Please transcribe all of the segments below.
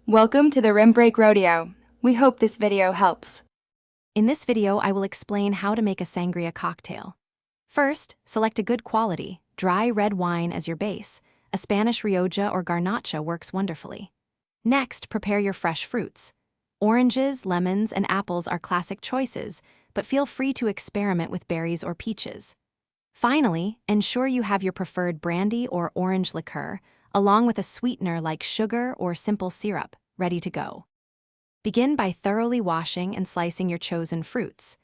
Welcome to the Rim Break Rodeo. We hope this video helps. In this video, I will explain how to make a sangria cocktail. First, select a good quality, dry red wine as your base. A Spanish Rioja or Garnacha works wonderfully. Next, prepare your fresh fruits. Oranges, lemons, and apples are classic choices, but feel free to experiment with berries or peaches. Finally, ensure you have your preferred brandy or orange liqueur, along with a sweetener like sugar or simple syrup, ready to go. Begin by thoroughly washing and slicing your chosen fruits.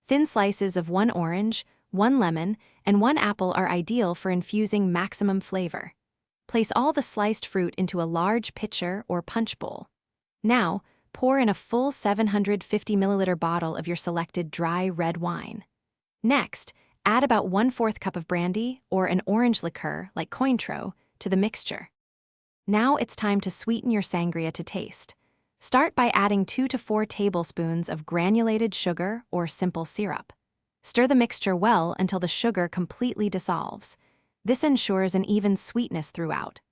Thin slices of 1 orange, 1 lemon, and 1 apple are ideal for infusing maximum flavor. Place all the sliced fruit into a large pitcher or punch bowl. Now, pour in a full 750 milliliter bottle of your selected dry red wine. Next, add about 1/4 cup of brandy or an orange liqueur like Cointreau to the mixture. Now it's time to sweeten your sangria to taste. Start by adding 2 to 4 tablespoons of granulated sugar or simple syrup. Stir the mixture well until the sugar completely dissolves. This ensures an even sweetness throughout.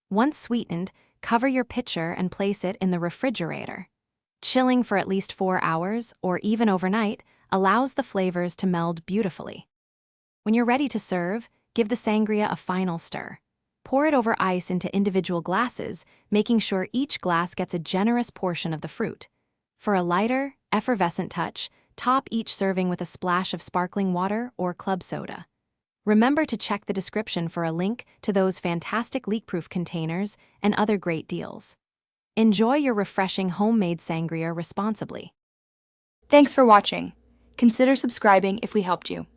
Once sweetened, cover your pitcher and place it in the refrigerator. Chilling for at least 4 hours, or even overnight, allows the flavors to meld beautifully. When you're ready to serve, give the sangria a final stir. Pour it over ice into individual glasses, making sure each glass gets a generous portion of the fruit. For a lighter, effervescent touch, top each serving with a splash of sparkling water or club soda. Remember to check the description for a link to those fantastic leak-proof containers and other great deals. Enjoy your refreshing homemade sangria responsibly. Thanks for watching. Consider subscribing if we helped you.